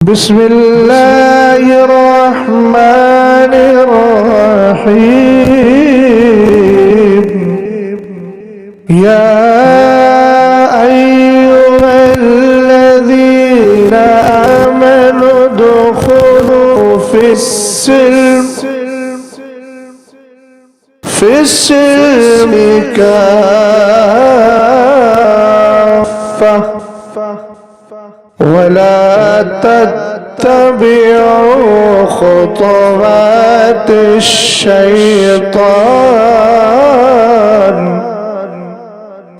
بسم الله الرحمن الرحيم يا أيها الذين آمنوا ادخلوا في السلم كافة ولا تتبعوا خطوات الشيطان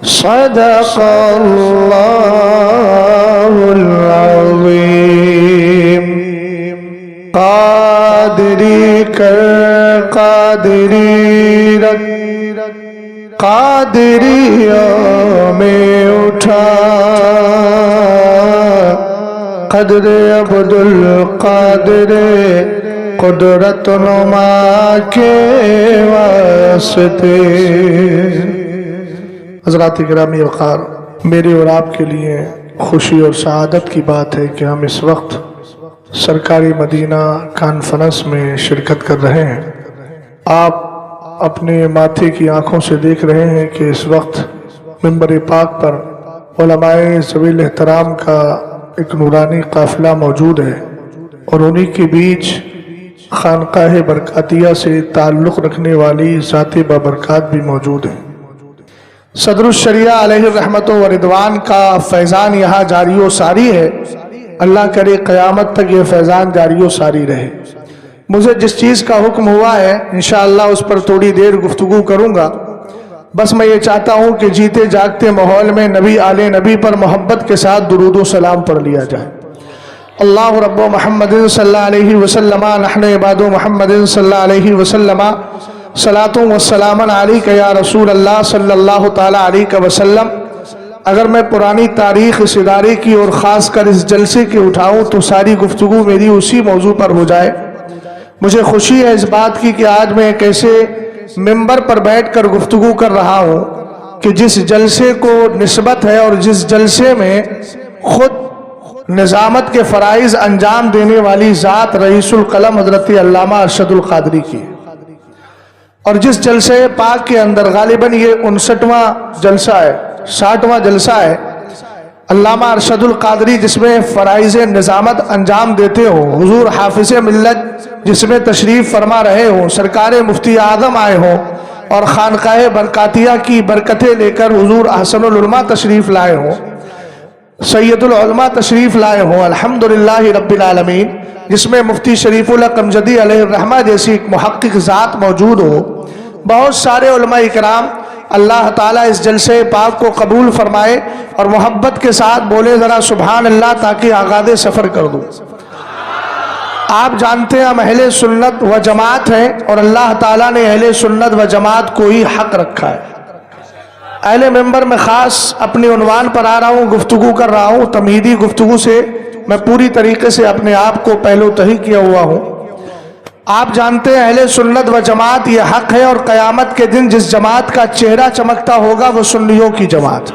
صدق الله العظيم قادری کر قادریوں میں اٹھا قدر عبدالقادر قدرت نما کے واسطے۔ حضرات گرامی وقار، میری اور آپ کے لیے خوشی اور سعادت کی بات ہے کہ ہم اس وقت سرکاری مدینہ کانفرنس میں شرکت کر رہے ہیں۔ آپ اپنے ماتھے کی آنکھوں سے دیکھ رہے ہیں کہ اس وقت منبر پاک پر علماء ذوی الاحترام کا ایک نورانی قافلہ موجود ہے، اور انہی کے بیچ خانقاہ برکاتیہ سے تعلق رکھنے والی ذات بابرکات بھی موجود ہیں۔ صدر الشریعہ علیہ الرحمت و رضوان کا فیضان یہاں جاری و ساری ہے۔ اللہ کرے قیامت تک یہ فیضان جاری و ساری رہے۔ مجھے جس چیز کا حکم ہوا ہے انشاءاللہ اس پر تھوڑی دیر گفتگو کروں گا۔ بس میں یہ چاہتا ہوں کہ جیتے جاگتے ماحول میں نبی آل نبی پر محبت کے ساتھ درود و سلام پڑھ لیا جائے۔ اللہ رب محمد صلی اللہ علیہ وسلم نحن عباد محمد صلی اللہ علیہ وسلم صلاۃ و سلام علیک یا رسول اللہ صلی اللہ تعالی علیہ وسلم۔ اگر میں پرانی تاریخ اس ادارے کی اور خاص کر اس جلسے کی اٹھاؤں تو ساری گفتگو میری اسی موضوع پر ہو جائے۔ مجھے خوشی ہے اس بات کی کہ آج میں ایک ایسے ممبر پر بیٹھ کر گفتگو کر رہا ہوں کہ جس جلسے کو نسبت ہے اور جس جلسے میں خود نظامت کے فرائض انجام دینے والی ذات رئیس القلم حضرت علامہ ارشد القادری کی، اور جس جلسے پاک کے اندر غالباً یہ 59واں جلسہ ہے، 60واں جلسہ ہے، علامہ ارشد القادری جس میں فرائض نظامت انجام دیتے ہوں، حضور حافظ ملت جس میں تشریف فرما رہے ہوں، سرکار مفتی اعظم آئے ہوں اور خانقاہ برکاتیہ کی برکتیں لے کر حضور احسن العلماء تشریف لائے ہوں، سید العلماء تشریف لائے ہوں، الحمدللہ رب العالمین، جس میں مفتی شریف اللہ قمجدی علیہ الرحمہ جیسی ایک محقق ذات موجود ہو، بہت سارے علماء اکرام۔ اللہ تعالیٰ اس جلسے پاک کو قبول فرمائے اور محبت کے ساتھ بولے ذرا سبحان اللہ تاکہ آغاز سفر کر دوں۔ آپ جانتے ہیں ہم اہل سنت و جماعت ہیں، اور اللہ تعالیٰ نے اہل سنت و جماعت کو ہی حق رکھا ہے۔ اہل ممبر میں خاص اپنے عنوان پر آ رہا ہوں، گفتگو کر رہا ہوں، تمہیدی گفتگو سے میں پوری طریقے سے اپنے آپ کو پہلو تہی کیا ہوا ہوں۔ آپ جانتے ہیں اہل سنت و جماعت یہ حق ہے، اور قیامت کے دن جس جماعت کا چہرہ چمکتا ہوگا وہ سنیوں کی جماعت۔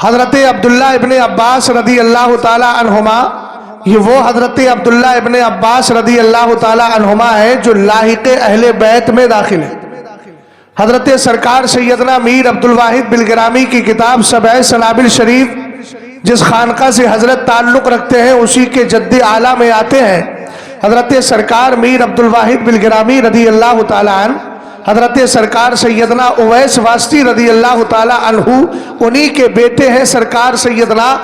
حضرت عبداللہ ابن عباس رضی اللہ تعالی عنہما، یہ وہ حضرت عبداللہ ابن عباس رضی اللہ تعالی عنہما ہے جو لاحق اہل بیت میں داخل ہے۔ حضرت سرکار سیدنا میر عبدالواحد بلگرامی کی کتاب سبع سنابل شریف جس خانقاہ سے حضرت تعلق رکھتے ہیں اسی کے جد اعلیٰ میں آتے ہیں حضرت سرکار میر عبدالواحد بلگرامی رضی اللہ تعالی عنہ، حضرت سرکار سیدنا اویس واسطی رضی اللہ تعالی عنہ، انہی کے بیٹے ہیں سرکار سیدنا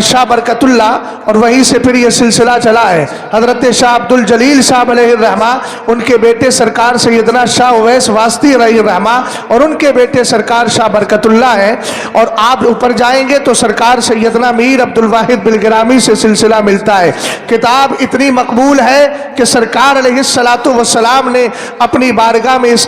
شاہ برکت اللہ، اور وہیں سے پھر یہ سلسلہ چلا ہے۔ حضرت شاہ عبدالجلیل صاحب علیہ الرحمہ، ان کے بیٹے سرکار سیدنا شاہ اویس واسطی علیہ الرحمہ، اور ان کے بیٹے سرکار شاہ برکت اللہ ہیں۔ اور آپ اوپر جائیں گے تو سرکار سیدنا میر عبدالواحد بلگرامی سے سلسلہ ملتا ہے۔ کتاب اتنی مقبول ہے کہ سرکار علیہ السلام نے اپنی بارگاہ میں اس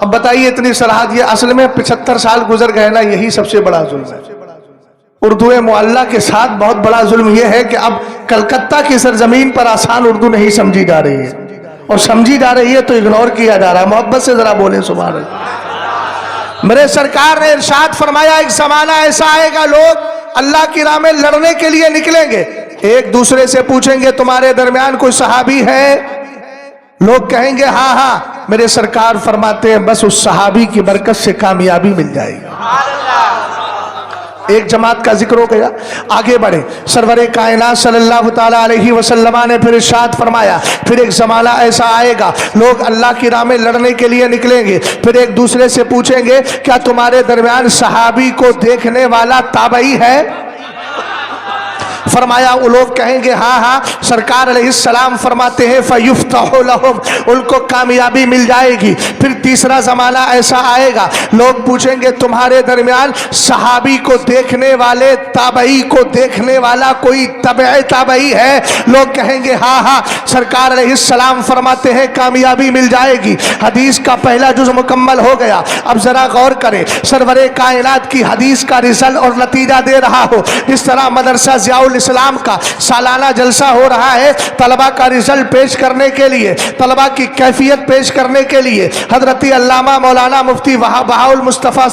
اب بتائیے اتنی صراحت، یہ اصل میں 75 سال گزر گئے نا، یہی سب سے بڑا ظلم ہے۔ اردو معلّہ کے ساتھ بہت بڑا ظلم یہ ہے کہ اب کلکتہ کی سرزمین پر آسان اردو نہیں سمجھی جا رہی ہے، اور سمجھی جا رہی ہے تو اگنور کیا جا رہا ہے۔ محبت سے ذرا بولیں سبحان اللہ۔ میرے سرکار نے ارشاد فرمایا ایک زمانہ ایسا آئے گا لوگ اللہ کی راہ میں لڑنے کے لیے نکلیں گے، ایک دوسرے سے پوچھیں گے تمہارے درمیان کوئی صحابی ہے؟ لوگ کہیں گے ہاں ہاں، میرے سرکار فرماتے ہیں بس اس صحابی کی برکت سے کامیابی مل جائے گی۔ ایک جماعت کا ذکر ہو گیا، آگے بڑھیں۔ سرور کائنات صلی اللہ تعالیٰ علیہ وسلم نے پھر ارشاد فرمایا پھر ایک زمانہ ایسا آئے گا لوگ اللہ کی راہ میں لڑنے کے لیے نکلیں گے، پھر ایک دوسرے سے پوچھیں گے کیا تمہارے درمیان صحابی کو دیکھنے والا تابعی ہے؟ فرمایا وہ لوگ کہیں گے ہاں ہاں۔ سرکار علیہ السلام فرماتے ہیں فَيُفْتَحُ لَهُمْ، ان کو کامیابی مل جائے گی۔ پھر تیسرا زمانہ ایسا آئے گا لوگ پوچھیں گے تمہارے درمیان صحابی کو دیکھنے والے تابعی کو دیکھنے والا کوئی تابعی ہے؟ لوگ کہیں گے ہاں ہاں۔ سرکار علیہ السلام فرماتے ہیں کامیابی مل جائے گی۔ حدیث کا پہلا جز مکمل ہو گیا۔ اب ذرا غور کریں، سرور کائنات کی حدیث کا رزلٹ اور نتیجہ دے رہا ہو۔ اس طرح مدرسہ ضیاء الاسلام کا سالانہ جلسہ ہو رہا ہے طلبہ کا رزلٹ پیش کرنے کے لیے، طلبہ کی کیفیت پیش کرنے کے لیے حضرت علامہ مولانا مفتی بہاء المصطفیٰ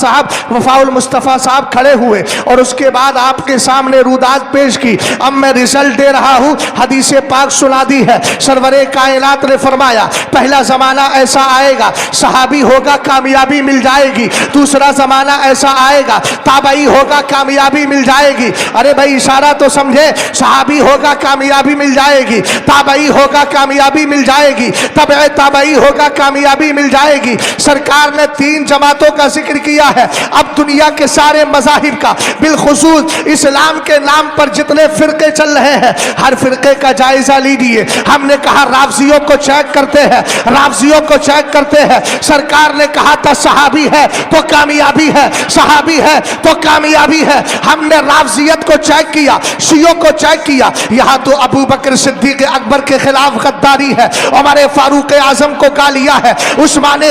صاحب کھڑے ہوئے اور اس کے بعد آپ کے سامنے رودات پیش کی۔ اب میں رزلٹ دے رہا ہوں، حدیث پاک سنا دی ہے۔ سرور کائنات نے فرمایا پہلا زمانہ ایسا آئے گا صحابی ہوگا کامیابی مل جائے گی، دوسرا زمانہ ایسا آئے گا تابعی ہوگا کامیابی مل جائے گی۔ ارے بھائی اشارہ تو سمجھے، صحابی ہوگا کامیابی مل جائے گی، تابعی ہوگا کامیابی مل جائے گی، تابعی ہوگا کامیابی مل جائے گی۔ سرکار نے 3 جماعتوں کا ذکر کیا ہے۔ اب دنیا کے سارے مذاہب کا بالخصوص اسلام کے نام پر جتنے فرقے چل رہے ہیں ہر فرقے کا جائزہ لیجیے۔ ہم نے کہا رافضیوں کو چیک کرتے ہیں، سرکار نے کہا تھا صحابی ہے تو کامیابی ہے، صحابی ہے تو کامیابی ہے۔ ہم نے رافضیت کو چیک کیا، شیعوں کو چیک کیا، یہاں تو ابو بکر صدیق اکبر کے خلاف غداری ہے، عمر فاروق اعظم کو گالیا ہے، عثمان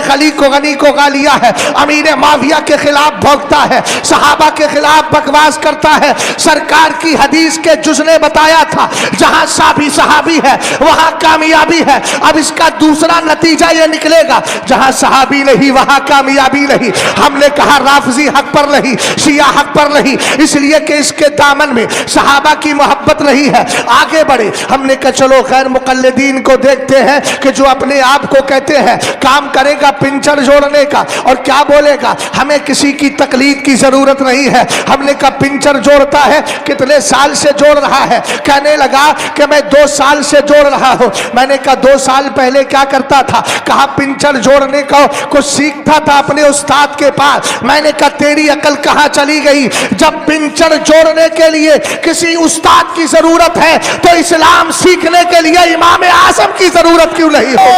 غنی کو گالیا ہے، امیر معاویہ کے خلاف بھوکتا ہے، صحابہ کے خلاف بکواس کرتا ہے۔ سرکار کی حدیث کے جز نے بتایا تھا جہاں صحابی ہے وہاں کامیابی ہے۔ اب اس کا دوسرا نتیجہ یہ نکلے گا جہاں صحابی نہیں وہاں کامیابی نہیں۔ ہم نے کہا رافضی حق پر نہیں، شیعہ حق پر نہیں، اس لیے کہ اس کے دامن میں صحابہ کی محبت نہیں ہے۔ آگے بڑھے، ہم نے کہا چلو غیر مقلدین کو دیکھتے ہیں کہ جو اپنے آپ کو کہتے ہیں کام کرے گا پنچر جوڑنے کا اور کیا بولے گا ہمیں کسی کی تقلید کی ضرورت نہیں ہے۔ ہم نے کہا پنچر جوڑتا ہے کتنے سال سے جوڑ رہا ہے؟ کہنے لگا کہ میں 2 سال سے جوڑ رہا ہوں۔ میں نے کہا 2 سال پہلے کیا کرتا تھا؟ کہا پنچر جوڑنے کو سیکھتا تھا اپنے استاد کے پاس۔ میں نے کہا تیری عقل کہاں چلی گئی؟ جب پنچر جوڑنے کے لیے کسی استاد کی ضرورت ہے تو اسلام سیکھنے کے لیے امام اعظم کی ضرورت کیوں نہیں ہو؟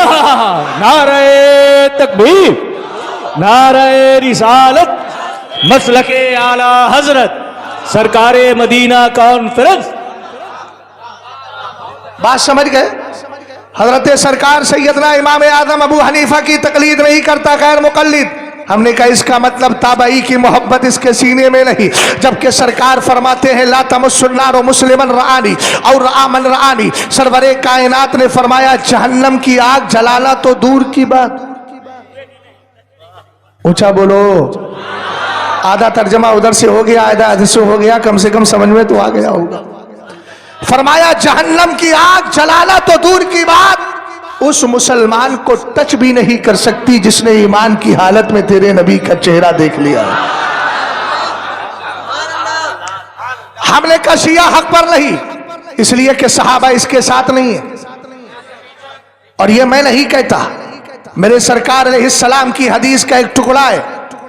نعرہ تکبیر، نعرہ رسالت، مسلک اعلی حضرت سرکار مدینہ کانفرنس۔ بات سمجھ گئے؟ حضرت سرکار سیدنا امام اعظم ابو حنیفہ کی تقلید نہیں کرتا غیر مقلد۔ ہم نے کہا اس کا مطلب تابعی کی محبت اس کے سینے میں نہیں، جبکہ سرکار فرماتے ہیں لا تمس النار مسلما رآنی اور رآ من رآنی۔ سرور کائنات نے فرمایا جہنم کی آگ جلانا تو دور کی بات، اونچا بولو، آدھا ترجمہ ادھر سے ہو گیا آدھا ادھر سے ہو گیا، کم سے کم سمجھ میں تو آ گیا ہوگا۔ فرمایا جہنم کی آگ جلانا تو دور کی بات اس مسلمان کو ٹچ بھی نہیں کر سکتی جس نے ایمان کی حالت میں تیرے نبی کا چہرہ دیکھ لیا۔ ہم نے کہا شیعہ حق پر نہیں، اس لیے کہ صحابہ اس کے ساتھ نہیں ہے، اور یہ میں نہیں کہتا، میرے سرکار علیہ السلام کی حدیث کا ایک ٹکڑا ہے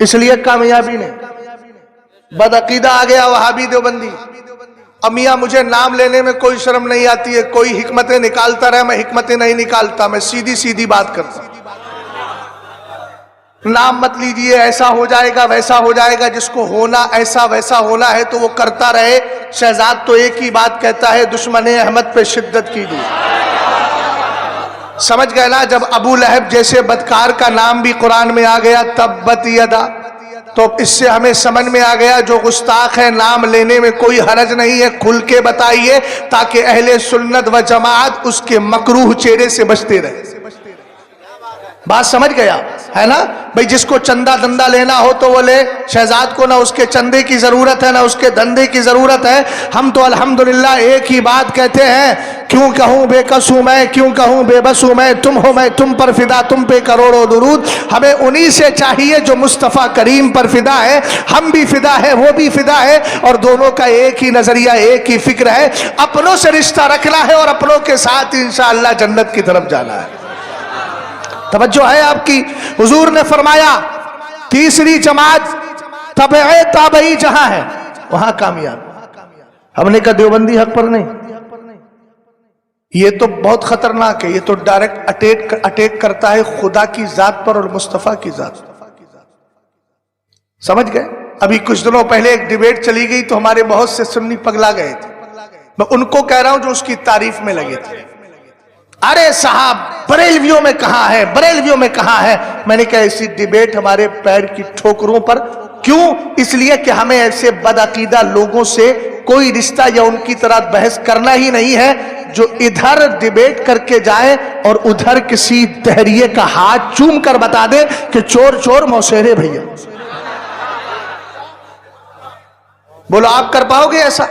اس لیے کامیابی نہیں۔ بدعقیدہ آ گیا وہابی دیوبندی، اب میاں مجھے نام لینے میں کوئی شرم نہیں آتی ہے، کوئی حکمتیں نکالتا رہے، میں حکمتیں نہیں نکالتا، میں سیدھی سیدھی بات کرتا ہوں۔ نام مت لیجئے، ایسا ہو جائے گا ویسا ہو جائے گا، جس کو ہونا ایسا ویسا ہونا ہے تو وہ کرتا رہے۔ شہزاد تو ایک ہی بات کہتا ہے، دشمن احمد پہ شدت کی دی۔ سمجھ گئے نا؟ جب ابو لہب جیسے بدکار کا نام بھی قرآن میں آ گیا، تبت یدا، تو اس سے ہمیں سمجھ میں آ گیا جو گستاخ ہے نام لینے میں کوئی حرج نہیں ہے، کھل کے بتائیے تاکہ اہل سنت و جماعت اس کے مکروہ چہرے سے بچتے رہے۔ بات سمجھ گیا ہے نا بھئی؟ جس کو چندہ دندہ لینا ہو تو وہ لے، شہزاد کو نہ اس کے چندے کی ضرورت ہے نہ اس کے دندے کی ضرورت ہے۔ ہم تو الحمدللہ ایک ہی بات کہتے ہیں، کیوں کہوں بے کس ہوں میں، کیوں کہوں بے بس ہوں میں، تم ہو میں تم پر فدا، تم پہ کروڑوں درود۔ ہمیں انہی سے چاہیے جو مصطفیٰ کریم پر فدا ہے، ہم بھی فدا ہے وہ بھی فدا ہے، اور دونوں کا ایک ہی نظریہ ایک ہی فکر ہے، اپنوں سے رشتہ رکھنا ہے اور اپنوں کے ساتھ انشاءاللہ جنت کی طرف جانا ہے۔ توجہ ہے آپ کی؟ حضور نے فرمایا تیسری جماعت تبع تابعی جہاں ہے وہاں کامیاب۔ ہم نے کہا دیوبندی حق پر نہیں، یہ تو بہت خطرناک ہے، یہ تو ڈائریکٹ اٹیک کرتا ہے خدا کی ذات پر اور مصطفیٰ کی ذات پر۔ سمجھ گئے؟ ابھی کچھ دنوں پہلے ایک ڈیبیٹ چلی گئی تو ہمارے بہت سے سنی پگلا گئے تھے، میں ان کو کہہ رہا ہوں جو اس کی تعریف میں لگے تھے، ارے صاحب بریلویوں میں کہاں ہے، بریلویوں میں کہاں ہے؟ میں نے کہا ایسی ڈیبیٹ ہمارے پیر کی ٹھوکروں پر کیوں؟ اس لیے کہ ہمیں ایسے بدعقیدہ لوگوں سے کوئی رشتہ یا ان کی طرح بحث کرنا ہی نہیں ہے، جو ادھر ڈیبیٹ کر کے جائے اور ادھر کسی دہریے کا ہاتھ چوم کر بتا دے کہ چور چور موسیرے بھیا۔ بولو آپ کر پاؤ گے ایسا؟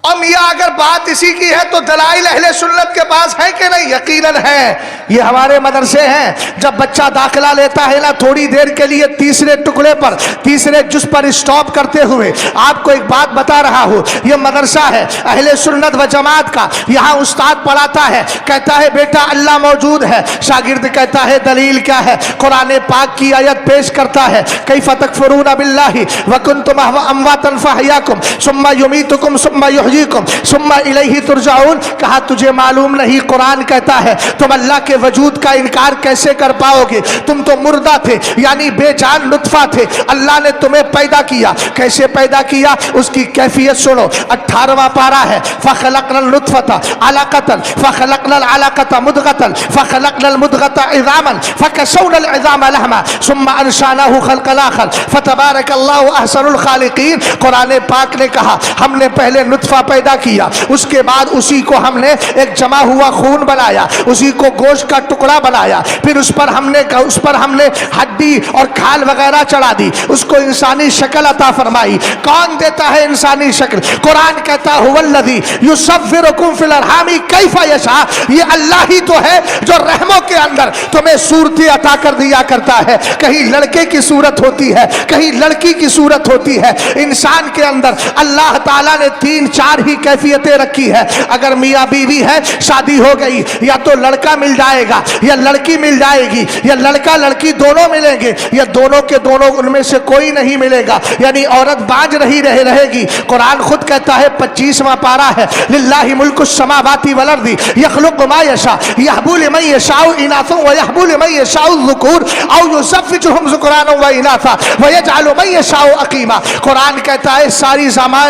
اور میاں اگر بات اسی کی ہے تو دلائل اہل سنت کے پاس ہے کہ نہیں؟ یقیناً ہے۔ یہ ہمارے مدرسے ہیں، جب بچہ داخلہ لیتا ہے نا تھوڑی دیر کے لیے تیسرے ٹکڑے پر تیسرے جز پر اسٹاپ کرتے ہوئے آپ کو ایک بات بتا رہا ہوں، یہ مدرسہ ہے اہل سنت و جماعت کا، یہاں استاد پڑھاتا ہے، کہتا ہے بیٹا اللہ موجود ہے، شاگرد کہتا ہے دلیل کیا ہے؟ قرآن پاک کی آیت پیش کرتا ہے، کیف تکفرون باللہ وکنتم امواتا فاحیاکم ثم یمیتکم ثم ثم الیہ ترجعون۔ کہا تجھے معلوم نہیں، قرآن کہتا ہے تم اللہ کے وجود کا انکار کیسے کر پاؤ گے؟ تم تو مردہ تھے، یعنی بے جان نطفہ تھے، اللہ نے تمہیں پیدا کیا، کیسے پیدا کیا اس کی کیفیت سنو۔ 18واں پارہ ہے، فخلقنا النطفة علقة فخلقنا العلقة مضغة فخلقنا المضغة عظاما فكسونا العظام لحما ثم انشأناه خلقا آخر فتبارك الله احسن الخالقین۔ قرآن پاک نے کہا ہم نے پہلے نطفہ پیدا کیا، اس کے بعد اسی کو ہم نے ایک جمع ہوا خون بنایا، اسی کو گوشت کا ٹکڑا بنایا، پھر اس پر ہم نے ہڈی اور کھال وغیرہ چڑھا دی، اس کو انسانی شکل عطا فرمائی۔ کون دیتا ہے انسانی شکل؟ قرآن کہتا ہے هو الذی یصورکم فی الارحام کیف یشاء، یہ اللہ ہی تو ہے جو رحموں کے اندر تمہیں صورتیں عطا کر دیا کرتا ہے، کہیں لڑکے کی صورت ہوتی ہے کہیں لڑکی کی صورت ہوتی ہے۔ انسان کے اندر اللہ تعالیٰ نے 3-4 ہی کیفیتیں رکھی ہے۔ اگر میاں بیوی ہے، شادی ہو گئی، یا تو لڑکا مل جائے گا یا لڑکی مل جائے گی، یا لڑکا لڑکی دونوں ملیں گے، یا دونوں کے دونوں ان میں سے کوئی نہیں ملے گا، یعنی عورت باج رہے گی۔ قرآن خود کہتا ہے 25واں پارہ ہے، للہ ملک السماوات والارض یخلق ما یشاء یہب لمن یشاء اناثا ویہب لمن یشاء الذکور او یزوجہم ذکرانا واناثا ویجعل من یشاء عقیما۔ قرآن کہتا ہے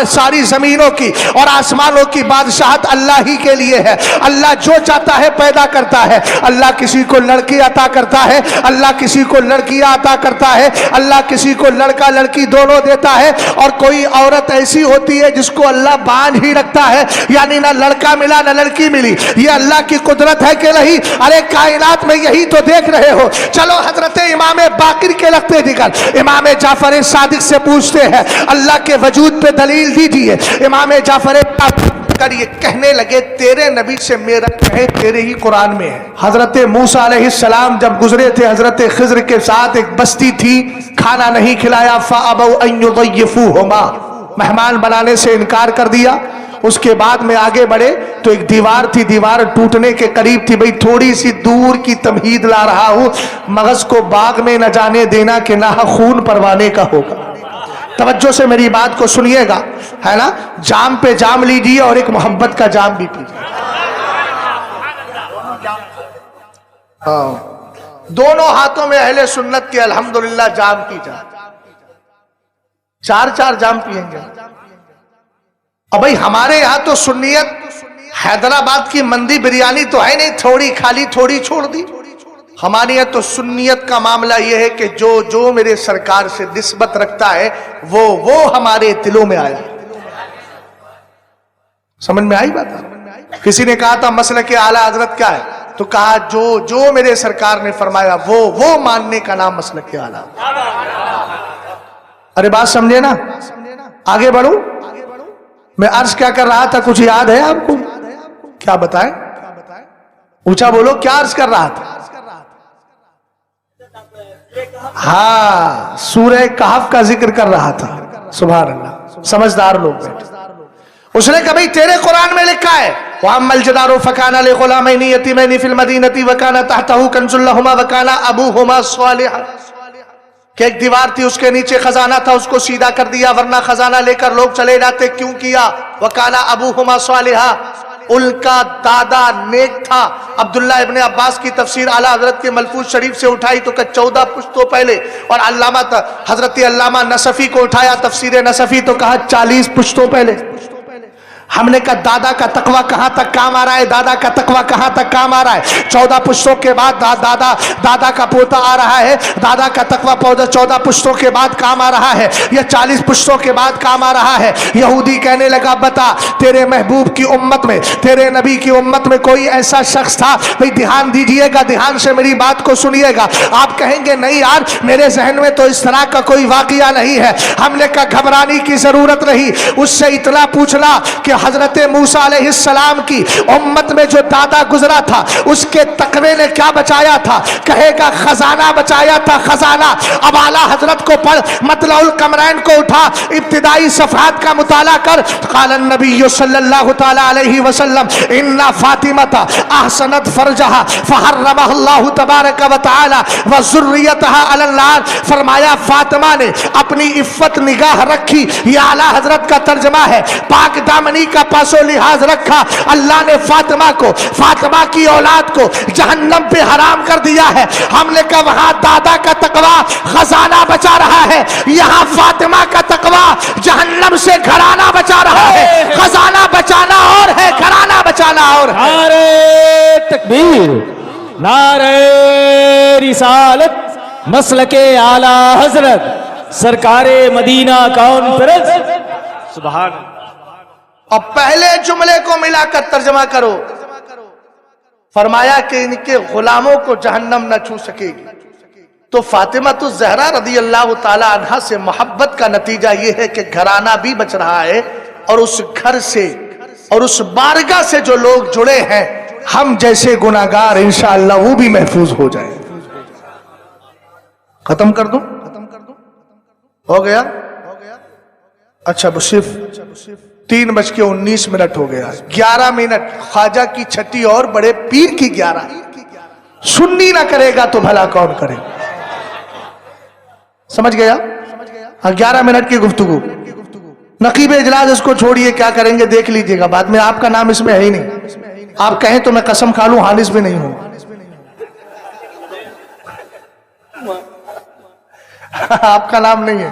ساری زمینوں کی اور آسمانوں کی بادشاہت اللہ ہی کے لیے ہے، اللہ جو چاہتا ہے پیدا کرتا ہے۔ اللہ کسی کو لڑکی عطا کرتا ہے، اللہ کسی کو لڑکیاں عطا کرتا ہے، اللہ کسی کو لڑکا لڑکی دونوں دیتا ہے، اور کوئی عورت ایسی ہوتی ہے جس کو اللہ باندھ ہی رکھتا ہے، یعنی نہ لڑکا ملا نہ لڑکی ملی۔ یہ اللہ کی قدرت ہے کہ نہیں؟ ارے کائنات میں یہی تو دیکھ رہے ہو۔ چلو حضرت امام باقر کے لگتے دیگر امام جعفر صادق سے پوچھتے ہیں، اللہ کے وجود پہ دلیل دیجئے۔ امام جعفر کر یہ کہنے لگے تیرے نبی سے میرا کہے تیرے ہی قرآن میں ہے۔ حضرت موسیٰ علیہ السلام جب گزرے تھے حضرت خضر کے ساتھ، ایک بستی تھی، کھانا نہیں کھلایا، فَأَبَوْا أَن يُضَيِّفُوهُمَا، مہمان بنانے سے انکار کر دیا۔ اس کے بعد میں آگے بڑھے تو ایک دیوار تھی, دیوار ٹوٹنے کے قریب تھی. بھئی تھوڑی سی دور کی تمہید لا رہا ہوں, مغز کو باغ میں نہ جانے دینا کہ نہ خون پروانے کا ہوگا. توجہ سے میری بات کو سنیے گا, ہے نا. جام پہ جام لیجیے اور ایک محبت کا جام بھی پیجیے. دونوں ہاتھوں میں اہل سنت کے الحمدللہ جام کی جائے. چار چار جام پیئیں گے. اب بھائی ہمارے یہاں تو سنیت حیدرآباد کی مندی بریانی تو ہے نہیں, تھوڑی کھالی تھوڑی چھوڑ دی. ہمارے یہاں تو سنیت کا معاملہ یہ ہے کہ جو جو میرے سرکار سے نسبت رکھتا ہے وہ ہمارے دلوں میں آیا. سمجھ میں آئی بات؟ کسی نے کہا تھا مسلک اعلیٰ حضرت کیا ہے, تو کہا جو میرے سرکار نے فرمایا وہ ماننے کا نام مسلک اعلیٰ. ارے بات سمجھے نا, آگے بڑھو. میں عرض کیا کر رہا تھا, کچھ یاد ہے آپ کو؟ کیا بتائیں, اونچا بولو, کیا عرض کر رہا تھا؟ ہاں, سورہ کہف کا ذکر کر رہا تھا. سبحان اللہ, سمجھدار لوگ بیٹھے. اس نے کہا بھئی تیرے قرآن میں لکھا ہے وَأَمَّا الْجِدَارُ فَكَانَ لِغُلَامَيْنِ يَتِيمَيْنِ فِي الْمَدِينَةِ وَكَانَ تَحْتَهُ كَنْزٌ لَهُمَا وَكَانَ أَبُوهُمَا صَالِحًا, کہ ایک دیوار تھی, اس کے نیچے خزانہ تھا, اس کو سیدھا کر دیا ورنہ خزانہ لے کر لوگ چلے جاتے. کیوں کیا؟ وَكَانَ أَبُوهُمَا صَالِحًا, ان کا دادا نیک تھا. عبداللہ ابن عباس کی تفسیر اعلیٰ حضرت کے ملفوظ شریف سے اٹھائی تو کہ 14 پشتوں پہلے, اور حضرت علامہ نصفی کو اٹھایا تفسیر نصفی تو کہا 40 پشتوں پہلے. ہم نے کہا دادا کا تقوی کہاں تک کام آ رہا ہے, دادا کا تقوی کہاں تک کام آ رہا ہے؟ 14 پشتوں کے بعد دادا کا پوتا آ رہا ہے, دادا کا تقوی 14 پشتوں کے بعد کام آ رہا ہے, یا 40 پشتوں کے بعد کام آ رہا ہے. یہودی کہنے لگا بتا تیرے محبوب کی امت میں, تیرے نبی کی امت میں کوئی ایسا شخص تھا؟ بھئی دھیان دیجئے گا, دھیان سے میری بات کو سنیے گا. آپ کہیں گے نہیں یار میرے ذہن میں تو اس طرح کا کوئی واقعہ نہیں ہے. ہم نے کہا گھبرانے کی ضرورت نہیں, اس سے اطلاع پوچھنا کہ حضرت موسیٰ علیہ السلام کی امت میں جو دادا گزرا تھا اس کے تقوی نے کیا بچایا تھا؟ کہے گا خزانہ بچایا تھا, خزانہ. اب اعلیٰ حضرت کو پڑھ, مطلع القمرین کو اٹھا, ابتدائی صفحات کا مطالعہ کر. قال النبی صلی اللہ تعالی علیہ وسلم ان فاطمہ احسنت فرجہا فحرمہ اللہ تبارک و تعالی وذریتہا علی النار. فرمایا فاطمہ نے اپنی عفت نگاہ رکھی, یہ اعلیٰ حضرت کا ترجمہ ہے. پاک دامنی کا پاس و لحاظ رکھا, اللہ نے فاطمہ کو, فاطمہ کی اولاد کو جہنم پہ حرام کر دیا ہے. ہم نے کہا وہاں دادا کا تقوی خزانہ بچا رہا ہے, یہاں فاطمہ کا تقوی جہنم سے گھرانہ بچا رہا ہے. خزانہ بچانا اور ہے, گھرانہ بچانا اور ہے. نعرہ تکبیر, نعرہ رسالت, مسلک اعلیٰ حضرت سرکار مدینہ کانفرنس. سبحان اللہ. اور پہلے جملے کو ملا کر ترجمہ کرو. فرمایا کہ ان کے غلاموں کو جہنم نہ چھو سکے گی. تو فاطمہ الزہرا رضی اللہ تعالی عنہا سے محبت کا نتیجہ یہ ہے کہ گھرانہ بھی بچ رہا ہے, اور اس گھر سے اور اس بارگاہ سے جو لوگ جڑے ہیں ہم جیسے گناہگار انشاءاللہ وہ بھی محفوظ ہو جائیں. ختم کر دوں؟ ہو گیا؟ اچھا صرف 3:19 ہو گیا. 11 منٹ خواجہ کی چھٹی اور بڑے پیر کی 11. سنی نہ کرے گا تو بھلا کون کرے؟ سمجھ گیا؟ 11 منٹ کی گفتگو. نقیب اجلاس اس کو چھوڑیے, کیا کریں گے دیکھ لیجئے گا. بعد میں آپ کا نام اس میں ہے ہی نہیں. آپ کہیں تو میں قسم کھا لوں حانس بھی نہیں ہوں. آپ کا نام نہیں ہے,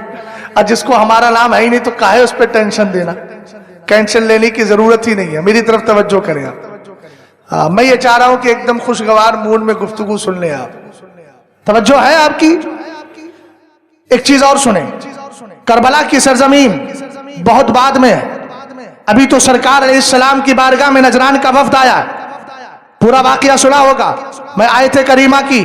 اور جس کو ہمارا نام ہے ہی نہیں تو کاہے اس پہ ٹینشن دینا. ٹینشن لینے کی ضرورت ہی نہیں ہے. میری طرف توجہ کریں آپ. میں یہ چاہ رہا ہوں کہ ایک دم خوشگوار موڈ میں گفتگو سن لیں آپ. توجہ ہے آپ کی؟ ایک چیز اور سنیں, کربلا کی سرزمین بہت بعد میں ہے. ابھی تو سرکار علیہ السلام کی بارگاہ میں نجران کا وفد آیا. پورا واقعہ سنا ہوگا. میں آیت کریمہ کی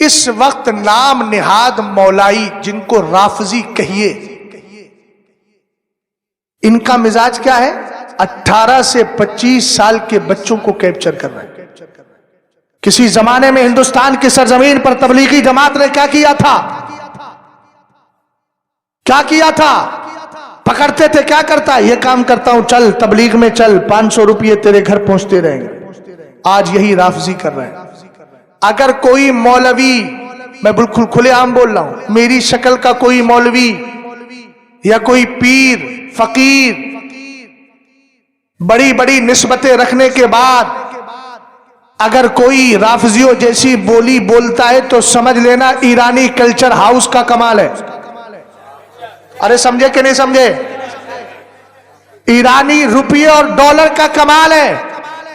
اس وقت نام نہاد مولائی جن کو رافضی کہیے، ان کا مزاج کیا ہے؟ 18 سے 25 سال کے بچوں کو کیپچر کر رہے ہیں۔ کسی زمانے میں ہندوستان کی سرزمین پر تبلیغی جماعت نے کیا کیا تھا؟ کیا کیا تھا؟ پکڑتے تھے، کیا کرتا ہے؟ یہ کام کرتا ہوں، چل تبلیغ میں چل، 500 روپے تیرے گھر پہنچتے رہیں گے۔ آج یہی رافضی کر رہے ہیں۔ اگر کوئی مولوی، میں بالکل کھلے عام بول رہا ہوں، میری شکل کا کوئی مولوی یا کوئی پیر فقیر بڑی بڑی نسبتیں رکھنے کے بعد اگر کوئی رافضیوں جیسی بولی بولتا ہے تو سمجھ لینا ایرانی کلچر ہاؤس کا کمال ہے۔ ارے سمجھے کہ نہیں سمجھے؟ ایرانی روپیے اور ڈالر کا کمال ہے۔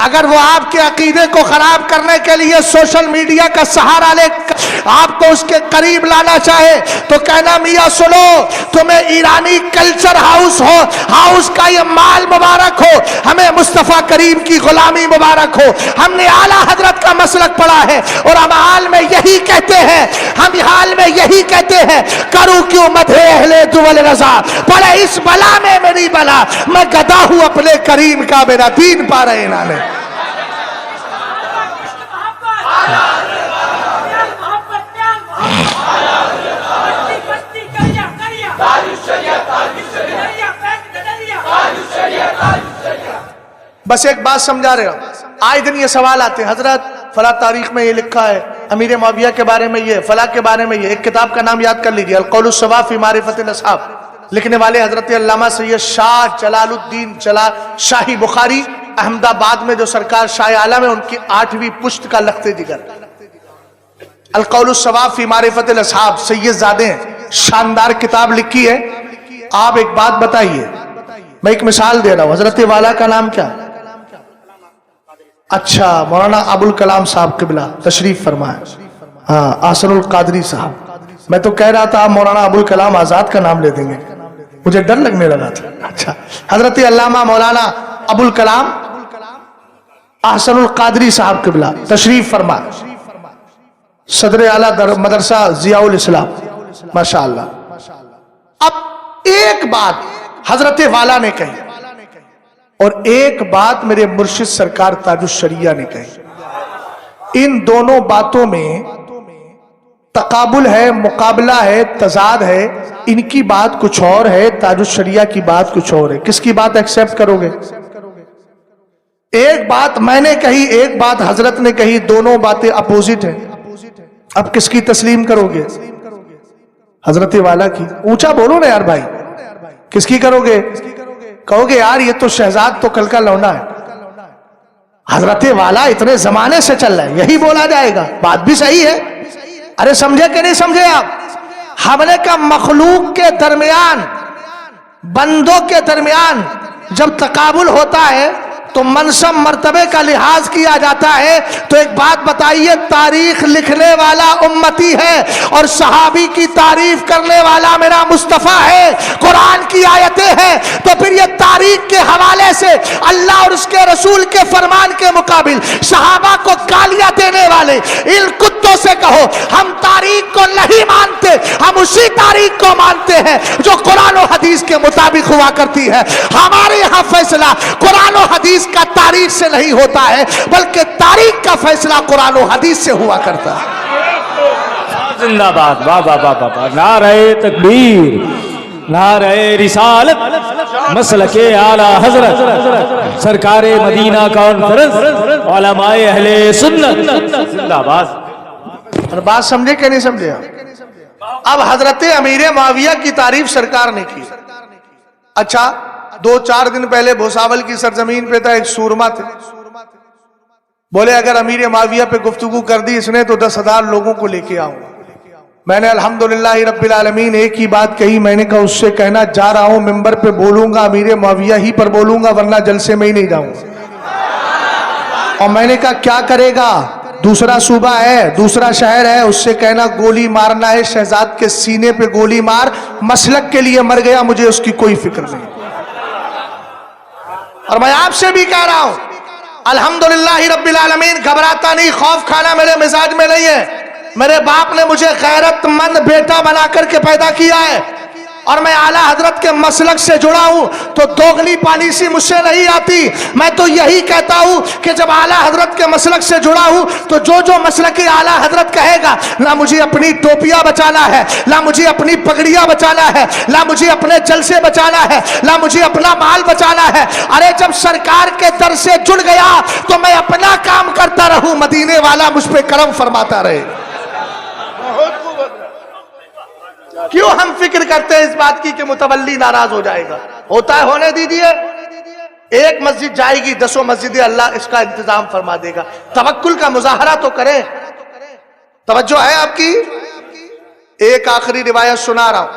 اگر وہ آپ کے عقیدے کو خراب کرنے کے لیے سوشل میڈیا کا سہارا لے آپ کو اس کے قریب لانا چاہے تو کہنا میاں سنو، تمہیں ایرانی کلچر ہاؤس کا یہ مال مبارک ہو، ہمیں مصطفیٰ کریم کی غلامی مبارک ہو۔ ہم نے اعلیٰ حضرت کا مسلک پڑھا ہے اور ہم حال میں یہی کہتے ہیں، کروں کیوں مدح اہل دول رضا، پڑے اس بلا میں میری بلا، میں گدا ہوں اپنے کریم کا، میرا دین پا رہے انہوں بس ایک بات سمجھا رہے ہوں۔ آئے دن یہ سوال آتے ہیں، حضرت فلاں تاریخ میں یہ لکھا ہے، امیر معاویہ کے بارے میں یہ، فلاں کے بارے میں یہ۔ ایک کتاب کا نام یاد کر لیجیے، القول الصواب فی معرفت الاصحاب، لکھنے والے حضرت علامہ سید شاہ جلال الدین شاہی بخاری، احمد آباد میں جو سرکار شاہ عالم ہے، ان کی 8ویں پشت کا لخت جگر، القول الصواب فی معرفت الاصحاب، سید زادے ہیں، شاندار کتاب لکھی ہے۔ آپ ایک بات بتائیے، میں ایک مثال دے رہا ہوں، حضرت والا کا نام کیا؟ اچھا، مولانا ابوالکلام صاحب قبلہ تشریف فرمائے، ہاں، احسن القادری صاحب۔ میں تو کہہ رہا تھا آپ مولانا ابوالکلام آزاد کا نام لے دیں گے، مجھے ڈر لگنے لگا تھا۔ اچھا، حضرت علامہ مولانا ابوالکلام احسن القادری صاحب قبلہ تشریف فرمائے، صدر اعلیٰ مدرسہ ضیاء الاسلام، ماشاءاللہ۔ اب ایک بات حضرت والا نے کہی اور ایک بات میرے مرشد سرکار تاج الشریعہ نے کہی، ان دونوں باتوں میں تقابل ہے، مقابلہ ہے، تضاد ہے۔ ان کی بات کچھ اور ہے، تاج الشریعہ کی بات کچھ اور ہے۔ کس کی بات ایکسیپٹ کرو گے؟ ایک بات میں نے کہی، ایک بات حضرت نے کہی، دونوں باتیں اپوزٹ ہیں۔ اب کس کی تسلیم کرو گے؟ حضرت والا کی۔ اونچا بولو نا یار بھائی، کس کی کرو گے؟ کہو گے یار یہ تو شہزاد تو کل کا لونا ہے، حضرت والا اتنے زمانے سے چل رہا ہے، یہی بولا جائے گا۔ بات بھی صحیح ہے۔ ارے سمجھے کہ نہیں سمجھے آپ؟ ہم نے کہا مخلوق کے درمیان، بندوں کے درمیان جب تقابل ہوتا ہے تو منصب مرتبے کا لحاظ کیا جاتا ہے۔ تو ایک بات بتائیے، تاریخ لکھنے والا امتی ہے اور صحابی کی تعریف کرنے والا میرا مصطفیٰ ہے، قرآن کی آیتیں ہیں، تو پھر یہ تاریخ کے حوالے سے اللہ اور اس کے رسول کے فرمان کے مقابل صحابہ کو گالیاں دینے والے ان کتوں سے کہو ہم تاریخ کو نہیں مانتے، ہم اسی تاریخ کو مانتے ہیں جو قرآن و حدیث کے مطابق ہوا کرتی ہے۔ ہمارے یہاں فیصلہ قرآن و حدیث کا تاریخ سے نہیں ہوتا ہے، بلکہ تاریخ کا فیصلہ قرآن و حدیث سے ہوا کرتا ہے۔ زندہ باد، واہ واہ واہ واہ، نعرہ تکبیر، نعرہ رسالت، مسلک اعلیٰ حضرت سرکار مدینہ کانفرنس علماء اہل سنت، زندہ باد۔ اور بات سمجھے کہ نہیں سمجھے؟ اب حضرت امیر معاویہ کی تعریف سرکار نے کی۔ اچھا، 2-4 دن پہلے بھوساول کی سرزمین پہ تھا، ایک سورما تھے، بولے اگر امیر معاویہ پہ گفتگو کر دی اس نے تو 10,000 لوگوں کو لے کے آؤں۔ میں نے الحمدللہ رب العالمین ایک ہی بات کہی، میں نے کہا اس سے کہنا جا رہا ہوں ممبر پہ بولوں گا امیر معاویہ ہی پر بولوں گا، ورنہ جلسے میں ہی نہیں جاؤں گا۔ اور میں نے کہا کیا کرے گا؟ دوسرا صوبہ ہے، دوسرا شہر ہے، اس سے کہنا گولی مارنا ہے، شہزاد کے سینے پہ گولی مار، مسلک کے لیے مر گیا، مجھے اس کی کوئی فکر نہیں۔ اور میں آپ سے بھی کہہ رہا ہوں الحمدللہ رب العالمین، گھبراتا نہیں، خوف کھانا میرے مزاج میں نہیں ہے۔ میرے باپ نے مجھے غیرت مند بیٹا بنا کر کے پیدا کیا ہے اور میں اعلیٰ حضرت کے مسلک سے جڑا ہوں تو دوگلی پالیسی مجھ سے نہیں آتی. میں تو یہی کہتا ہوں کہ جب اعلیٰ حضرت کے مسلک سے جڑا ہوں تو جو مسلک اعلیٰ حضرت کہے گا، نہ مجھے اپنی ٹوپیاں بچانا ہے، نہ مجھے اپنی پگڑیاں بچانا ہے، نہ مجھے اپنے جلسے بچانا ہے، نہ مجھے اپنا مال بچانا ہے. ارے جب سرکار کے در سے جڑ گیا تو میں اپنا کام کرتا رہوں، مدینے والا مجھ پہ کرم فرماتا رہے. کیوں ہم فکر کرتے ہیں اس بات کی کہ متولی ناراض ہو جائے گا؟ ہوتا ہے ہونے دیجیے. ایک مسجد جائے گی، 10 مسجدیں اللہ اس کا انتظام فرما دے گا. توکل کا مظاہرہ تو کریں. توجہ ہے آپ کی؟ ایک آخری روایت سنا رہا ہوں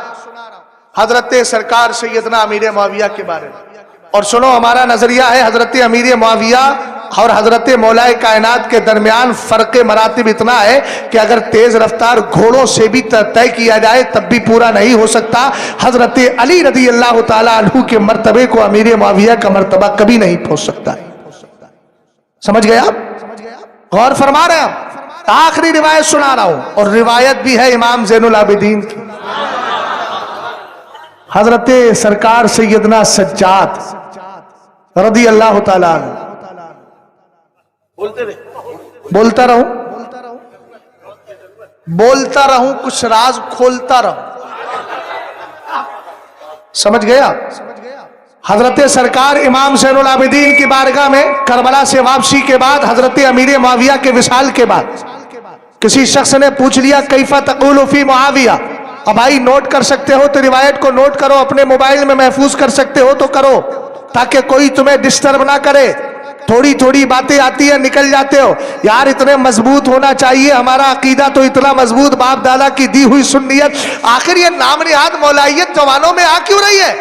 حضرت سرکار سیدنا امیر معاویہ کے بارے میں. اور سنو، ہمارا نظریہ ہے حضرت امیر معاویہ اور حضرت مولا کائنات کے درمیان فرق مراتب اتنا ہے کہ اگر تیز رفتار گھوڑوں سے بھی طے کیا جائے تب بھی پورا نہیں ہو سکتا. حضرت علی رضی اللہ تعالیٰ عنہ کے مرتبے کو امیر معاویہ کا مرتبہ کبھی نہیں پہنچ سکتا. سمجھ گئے آپ؟ غور فرما رہے ہیں آپ؟ آخری روایت سنا رہا ہوں، اور روایت بھی ہے امام زین العابدین کی. حضرت سرکار سیدنا سجاد رضی اللہ تعالیٰ عنہ. بولتا رہوں کچھ راز کھولتا رہوں. سمجھ گیا؟ حضرت سرکار امام زین العابدین کی بارگاہ میں کربلا سے واپسی کے بعد حضرت امیر معاویہ کے وصال کے بعد کسی شخص نے پوچھ لیا کیف تقول فی معاویہ. اب بھائی نوٹ کر سکتے ہو تو روایت کو نوٹ کرو، اپنے موبائل میں محفوظ کر سکتے ہو تو کرو تاکہ کوئی تمہیں ڈسٹرب نہ کرے. تھوڑی باتیں آتی ہیں نکل جاتے ہو. یار اتنے مضبوط ہونا چاہیے، ہمارا عقیدہ تو اتنا مضبوط، باپ دادا کی دی ہوئی سنیت. آخر یہ نام نہاد مولائیت جوانوں میں آ کیوں رہی ہے؟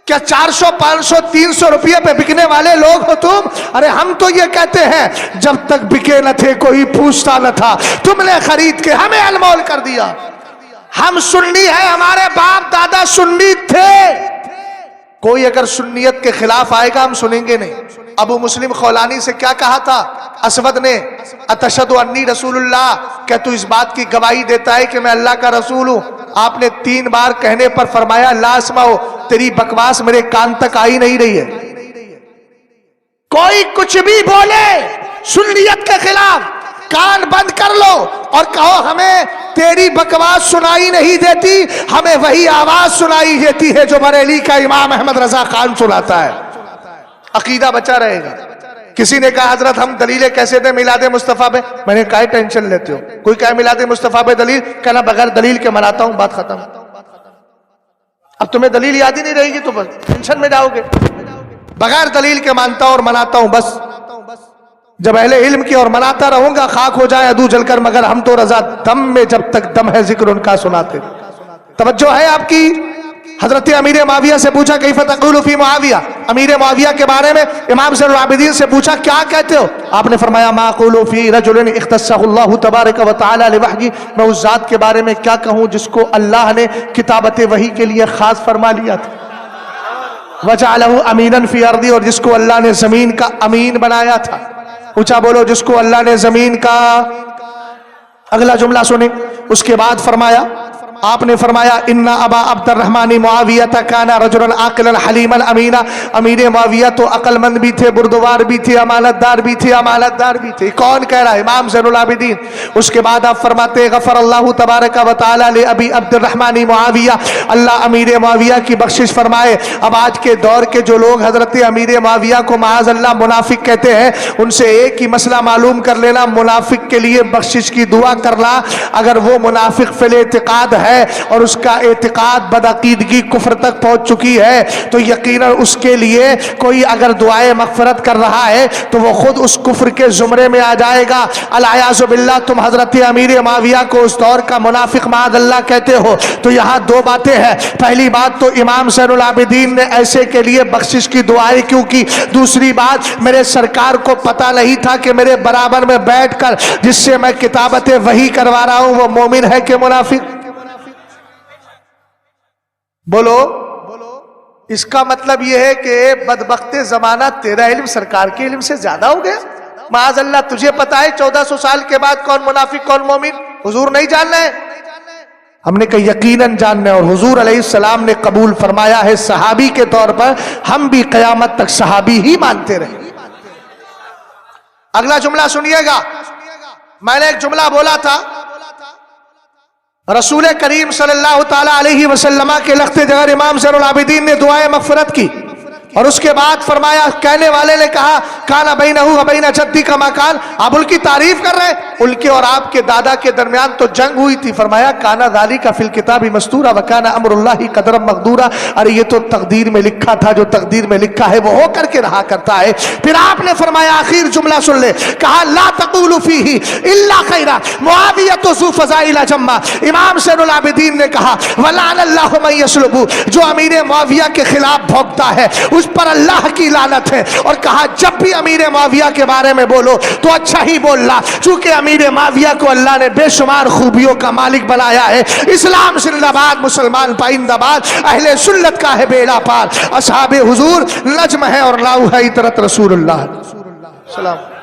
کیا 400 500 300 روپیے پہ بکنے والے لوگ ہو تم؟ ارے ہم تو یہ کہتے ہیں جب تک بکے نہ تھے کوئی پوچھتا نہ تھا، تم نے خرید کے ہمیں انمول کر دیا. ہم سنی ہیں، ہمارے باپ دادا سنی تھے. کوئی اگر سنیت کے خلاف آئے گا ہم سنیں گے نہیں. ابو مسلم خولانی سے کیا کہا تھا اسود نے؟ اتشہد انی رسول اللہ، کیا تو اس بات کی گواہی دیتا ہے کہ میں اللہ کا رسول ہوں؟ آپ نے 3 بار کہنے پر فرمایا لا اسمعو، تیری بکواس میرے کان تک آئی نہیں رہی ہے. کوئی کچھ بھی بولے سنیت کے خلاف کان بند کر لو اور کہو ہمیں تیری بکواس سنائی نہیں دیتی، ہمیں وہی آواز سنائی دیتی ہے جو بریلی کا امام احمد رضا خان سناتا ہے. عقیدہ بچا رہے گا. کسی نے کہا حضرت ہم دلیلیں کیسے دیں میلاد مصطفیٰ پہ؟ میں نے کہا ٹینشن لیتے ہو؟ کوئی کہا میلاد مصطفیٰ پہ دلیل، کہنا بغیر دلیل کے مناتا ہوں، بات ختم. اب تمہیں دلیل یاد ہی نہیں رہے گی تو بس ٹینشن میں جاؤ گے. بغیر دلیل کے مانتا ہوں اور مناتا ہوں بس. جب اہل علم کی اور مناتا رہوں گا خاک ہو جائے ادو جل کر، مگر ہم تو رضا دم میں جب تک دم ہے ذکر ان کا سناتے. توجہ ہے آپ کی؟ حضرت امیر معاویہ سے پوچھا کیف تقول فی معاویہ، امیر معاویہ کے بارے میں امام زین العابدین سے پوچھا کیا کہتے ہو؟ آپ نے فرمایا ما اقول فی رجل اختصہ اللہ تبارک و تعالی لوحی، میں اس ذات کے بارے میں کیا کہوں جس کو اللہ نے کتابت وحی کے لیے خاص فرما لیا تھا. وجعلہ امیناً فی ارضی، اور جس کو اللہ نے زمین کا امین بنایا تھا. اونچا بولو، جس کو اللہ نے زمین کا. اگلا جملہ سنیں. اس کے بعد فرمایا، آپ نے فرمایا ان ابا عبد الرحمن معاویہ کان رجلا عاقلا حلیما امینا، امیر معاویہ تو عقل مند بھی تھے، بردوار بھی تھے، امانت دار بھی تھے. کون کہہ رہا ہے؟ امام زین العابدین. اس کے بعد آپ فرماتے غفر اللہ تبارک و تعالی لابی عبد الرحمن معاویہ، اللہ امیر معاویہ کی بخشش فرمائے. اب آج کے دور کے جو لوگ حضرت امیر معاویہ کو معاذ اللہ منافق کہتے ہیں، ان سے ایک ہی مسئلہ معلوم کر لینا، منافق کے لیے بخشش کی دعا کرنا. اگر وہ منافق فی الاعتقاد ہے اور اس کا اعتقاد بدعقیدگی کفر تک پہنچ چکی ہے تو یقیناً اس کے لیے کوئی اگر دعائے مغفرت کر رہا ہے تو وہ خود اس کفر کے زمرے میں آ جائے گا. العیاذ باللہ. تم حضرت امیر معاویہ کو اس دور کا منافق معاذ اللہ کہتے ہو. تو یہاں 2 باتیں ہیں. پہلی بات تو امام زین العابدین نے ایسے کے لیے بخشش کی دعائیں کیوں کی؟ دوسری بات، میرے سرکار کو پتہ نہیں تھا کہ میرے برابر میں بیٹھ کر جس سے میں کتابت وحی کروا رہا ہوں وہ مومن ہے کہ منافق؟ بولو. اس کا مطلب یہ ہے کہ بدبخت زمانہ تیرا علم سرکار کے علم سے زیادہ ہو گیا. معاذ اللہ تجھے پتا ہے 1400 سال کے بعد کون منافق کون مومن؟ حضور نہیں جاننا ہے؟ ہم نے کہا یقیناً جاننا ہے، اور حضور علیہ السلام نے قبول فرمایا ہے صحابی کے طور پر، ہم بھی قیامت تک صحابی ہی مانتے رہے۔ اگلا جملہ سنیے گا، میں نے ایک جملہ بولا تھا، رسول کریم صلی اللہ تعالی علیہ وسلم کے لخت جگر امام زین العابدین نے دعائے مغفرت کی، اور اس کے بعد فرمایا، کہنے والے نے کہا کانا بینہ و بین جدی کا مکان، آپ ان کی تعریف کر رہے ہیں، ان کے اور آپ کے دادا کے درمیان تو جنگ ہوئی تھی، فرمایا کانا ذالک فی الکتاب مستورا وکانا امر اللہ قدرا مقدورا، ارے یہ تو تقدیر میں لکھا تھا، جو تقدیر میں لکھا ہے وہ ہو کر کے رہا کرتا ہے۔ پھر آپ نے فرمایا آخر جملہ سن لے، کہا لا تقولوا فیہ الا خیرا، معاویہ ذو فضائل جمہ، امام زین العابدین نے کہا ولعن اللہ من یسلب، جو امیر معاویہ کے خلاف بھونکتا ہے اس پر اللہ کی لعنت ہے، اور کہا جب بھی امیر معاویہ کے بارے میں بولو تو اچھا ہی بولنا، چونکہ امیر معاویہ کو اللہ نے بے شمار خوبیوں کا مالک بنایا ہے۔ اسلام زندہ باد، مسلمان پائندہ باد، اہل سنت کا ہے بیڑا پار، اصحاب حضور نجم ہے اور لاؤ ہے عطرت رسول اللہ۔ سلام۔